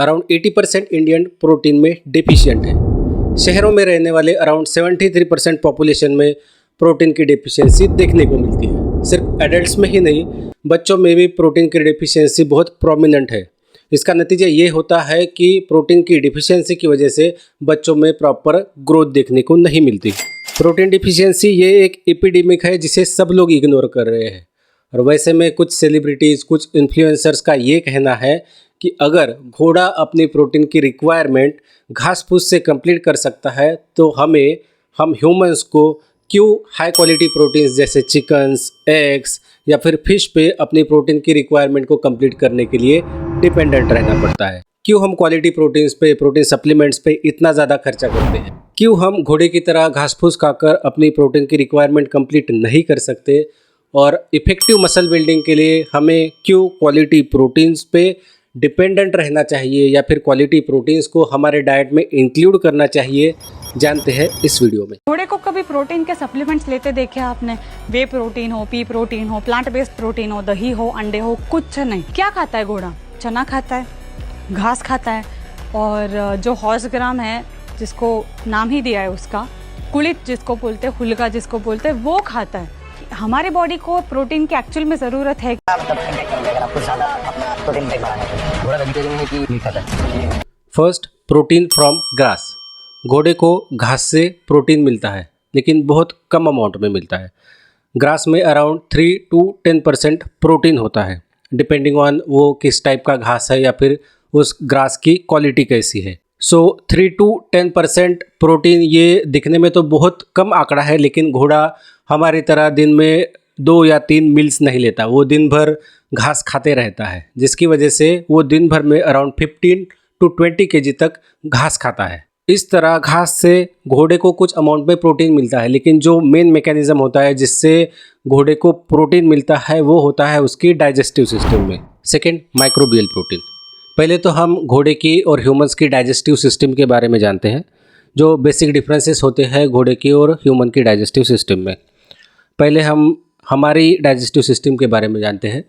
Around 80% Indian protein में deficient है। शहरों में रहने वाले अराउंड 73% पॉपुलेशन में प्रोटीन की डिफिशियंसी देखने को मिलती है। सिर्फ एडल्ट्स में ही नहीं, बच्चों में भी प्रोटीन की डिफिशियंसी बहुत प्रोमिनेंट है। इसका नतीजा ये होता है कि प्रोटीन की डिफिशियंसी की वजह से बच्चों में प्रॉपर ग्रोथ देखने को नहीं मिलती। प्रोटीन डिफिशियंसी ये एक एपिडेमिक है जिसे सब लोग इग्नोर कर रहे हैं। और वैसे में कुछ सेलिब्रिटीज़, कुछ इन्फ्लुएंसर्स का ये कहना है कि अगर घोड़ा अपनी प्रोटीन की रिक्वायरमेंट घास फूस से कंप्लीट कर सकता है तो हम ह्यूमंस को क्यों हाई क्वालिटी प्रोटीन्स जैसे चिकन्स, एग्स या फिर फिश पे अपनी प्रोटीन की रिक्वायरमेंट को कंप्लीट करने के लिए डिपेंडेंट रहना पड़ता है। क्यों हम क्वालिटी प्रोटीन्स पे, प्रोटीन सप्लीमेंट्स पे इतना ज़्यादा खर्चा करते हैं? क्यों हम घोड़े की तरह घास फूस खाकर अपनी प्रोटीन की रिक्वायरमेंट कंप्लीट नहीं कर सकते? और इफ़ेक्टिव मसल बिल्डिंग के लिए हमें क्यों क्वालिटी प्रोटीन्स पे डिपेंडेंट रहना चाहिए या फिर क्वालिटी प्रोटीन्स को हमारे डाइट में इंक्लूड करना चाहिए, जानते हैं इस वीडियो में। घोड़े को कभी प्रोटीन के सप्लीमेंट्स लेते देखे आपने? वे प्रोटीन हो, पी प्रोटीन हो, प्लांट बेस्ड प्रोटीन हो, दही हो, अंडे हो, कुछ नहीं। क्या खाता है घोड़ा? चना खाता है, घास खाता है, और जो हॉर्स ग्राम है जिसको नाम ही दिया है उसका, कुलित जिसको बोलते हैं, हुलगा जिसको बोलते हैं, वो खाता है। हमारे बॉडी को प्रोटीन की एक्चुअल में ज़रूरत है। First, protein from grass. घोड़े को घास से प्रोटीन मिलता है लेकिन बहुत कम अमाउंट में मिलता है। ग्रास में अराउंड 3 to 10% प्रोटीन होता है, डिपेंडिंग ऑन वो किस टाइप का घास है या फिर उस ग्रास की क्वालिटी कैसी है। सो 3 to 10% प्रोटीन, ये दिखने में तो बहुत कम आंकड़ा है, लेकिन घोड़ा हमारी तरह दिन में 2 या 3 मील्स नहीं लेता। वो दिन भर घास खाते रहता है, जिसकी वजह से वो दिन भर में अराउंड 15 to 20 kg तक घास खाता है। इस तरह घास से घोड़े को कुछ अमाउंट में प्रोटीन मिलता है, लेकिन जो मेन मैकेनिज्म होता है जिससे घोड़े को प्रोटीन मिलता है वो होता है उसकी डाइजेस्टिव सिस्टम में। Second, microbial protein. पहले तो हम घोड़े की और ह्यूमंस की डाइजेस्टिव सिस्टम के बारे में जानते हैं, जो बेसिक डिफरेंसेस होते हैं घोड़े की और ह्यूमन की डाइजेस्टिव सिस्टम में। पहले हम हमारी डाइजेस्टिव सिस्टम के बारे में जानते हैं।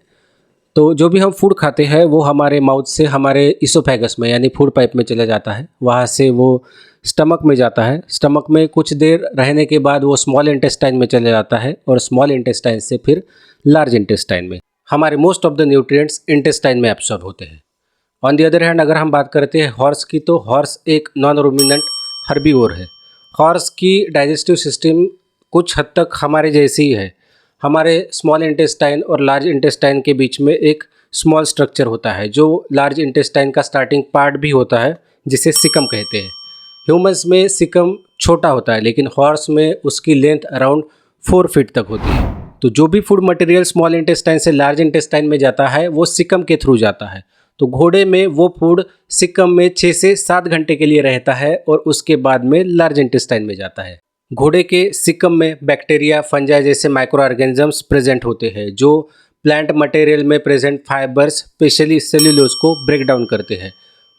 तो जो भी हम फूड खाते हैं वो हमारे माउथ से हमारे इसोफेगस में यानी फूड पाइप में चला जाता है, वहाँ से वो स्टमक में जाता है। स्टमक में कुछ देर रहने के बाद वो स्मॉल इंटेस्टाइन में चला जाता है और स्मॉल इंटेस्टाइन से फिर लार्ज इंटेस्टाइन में। हमारे most of the nutrients intestine में एब्सॉर्ब होते हैं। ऑन दी अदर हैंड, अगर हम बात करते हैं हॉर्स की, तो हॉर्स एक नॉन रूमिनेंट हर्बीवोर है। हॉर्स की डाइजेस्टिव सिस्टम कुछ हद तक हमारे जैसी ही है। हमारे स्मॉल इंटेस्टाइन और लार्ज इंटेस्टाइन के बीच में एक स्मॉल स्ट्रक्चर होता है जो लार्ज इंटेस्टाइन का स्टार्टिंग पार्ट भी होता है, जिसे सिकम कहते हैं। ह्यूमंस में सिकम छोटा होता है, लेकिन हॉर्स में उसकी लेंथ अराउंड 4 फीट तक होती है। तो जो भी फूड मटेरियल स्मॉल इंटेस्टाइन से लार्ज इंटेस्टाइन में जाता है वो सिकम के थ्रू जाता है। तो घोड़े में वो फूड सिकम में 6 से 7 घंटे के लिए रहता है और उसके बाद में लार्ज इंटेस्टाइन में जाता है। घोड़े के सिकम में बैक्टीरिया, फंजाई जैसे माइक्रो ऑर्गेनिजम्स प्रेजेंट होते हैं जो प्लांट मटेरियल में प्रेजेंट फाइबर्स, स्पेशली सेल्यूलोज को ब्रेक डाउन करते हैं।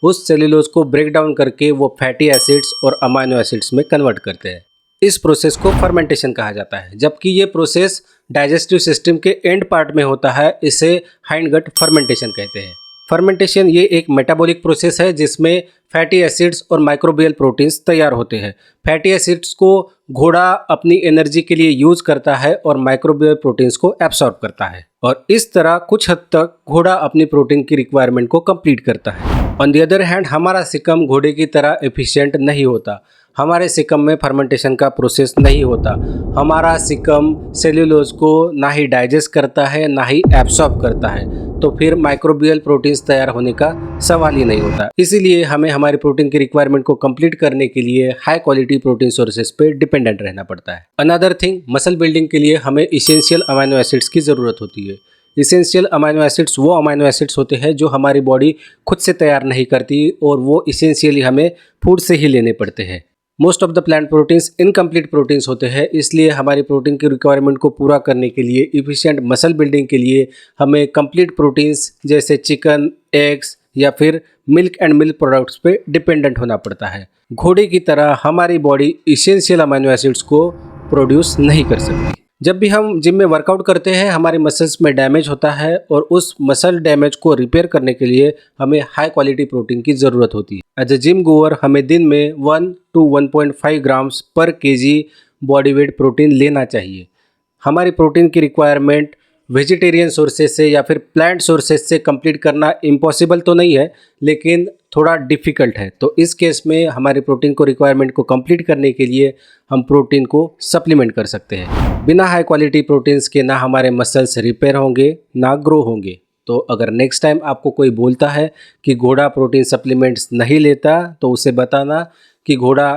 उस सेल्यूलोज को ब्रेक डाउन करके वो फैटी एसिड्स और अमाइनो एसिड्स में कन्वर्ट करते हैं। इस प्रोसेस को फर्मेंटेशन कहा जाता है, जबकि ये प्रोसेस डाइजेस्टिव सिस्टम के एंड पार्ट में होता है। इसे हाइंड गट फर्मेंटेशन कहते हैं। फर्मेंटेशन ये एक मेटाबॉलिक प्रोसेस है जिसमें फैटी एसिड्स और माइक्रोबियल प्रोटीन्स तैयार होते हैं। फैटी एसिड्स को घोड़ा अपनी एनर्जी के लिए यूज करता है और माइक्रोबियल प्रोटीन्स को एब्सॉर्ब करता है, और इस तरह कुछ हद तक घोड़ा अपनी प्रोटीन की रिक्वायरमेंट को कंप्लीट करता है। ऑन दी अदर हैंड, हमारा सिकम घोड़े की तरह एफिशिएंट नहीं होता। हमारे सिकम में फर्मेंटेशन का प्रोसेस नहीं होता। हमारा सिकम सेल्यूलोज को ना ही डाइजेस्ट करता है ना ही एब्सॉर्ब करता है, तो फिर माइक्रोबियल प्रोटीन्स तैयार होने का सवाल ही नहीं होता। इसीलिए हमें हमारी प्रोटीन की रिक्वायरमेंट को कंप्लीट करने के लिए हाई क्वालिटी प्रोटीन सोर्सेज पे डिपेंडेंट रहना पड़ता है। अनदर थिंग, मसल बिल्डिंग के लिए हमें इसेंशियल अमाइनो एसिड्स की ज़रूरत होती है। इसेंशियल अमाइनो एसिड्स वो अमाइनो एसिड्स होते हैं जो हमारी बॉडी खुद से तैयार नहीं करती, और वो इसेंशियली हमें फूड से ही लेने पड़ते हैं। Most of the plant proteins incomplete proteins होते हैं, इसलिए हमारी प्रोटीन की रिक्वायरमेंट को पूरा करने के लिए, इफिशिएंट मसल बिल्डिंग के लिए हमें कंप्लीट प्रोटीन्स जैसे चिकन, एग्स या फिर मिल्क एंड मिल्क प्रोडक्ट्स पे डिपेंडेंट होना पड़ता है। घोड़े की तरह हमारी बॉडी इसेंशियल अमाइनो एसिड्स को प्रोड्यूस नहीं कर सकती। जब भी हम जिम में वर्कआउट करते हैं हमारे मसल्स में डैमेज होता है और उस मसल डैमेज को रिपेयर करने के लिए हमें हाई क्वालिटी प्रोटीन की ज़रूरत होती है। एज ए जिम गोअर हमें दिन में 1 to 1.5 ग्राम्स पर केजी बॉडी वेट प्रोटीन लेना चाहिए। हमारी प्रोटीन की रिक्वायरमेंट वेजिटेरियन सोर्सेज से या फिर प्लांट सोर्सेज से कंप्लीट करना इम्पॉसिबल तो नहीं है, लेकिन थोड़ा डिफ़िकल्ट है। तो इस केस में हमारी प्रोटीन को रिक्वायरमेंट को कंप्लीट करने के लिए हम प्रोटीन को सप्लीमेंट कर सकते हैं। बिना हाई क्वालिटी प्रोटीन्स के ना हमारे मसल्स रिपेयर होंगे ना ग्रो होंगे। तो अगर नेक्स्ट टाइम आपको कोई बोलता है कि घोड़ा प्रोटीन सप्लीमेंट्स नहीं लेता, तो उसे बताना कि घोड़ा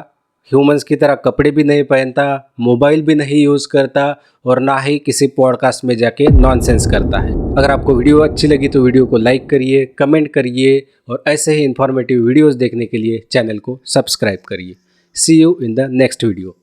ह्यूमंस की तरह कपड़े भी नहीं पहनता, मोबाइल भी नहीं यूज़ करता और ना ही किसी पॉडकास्ट में जाके नॉनसेंस करता है। अगर आपको वीडियो अच्छी लगी तो वीडियो को लाइक करिए, कमेंट करिए और ऐसे ही इन्फॉर्मेटिव वीडियोस देखने के लिए चैनल को सब्सक्राइब करिए। See you in the next video.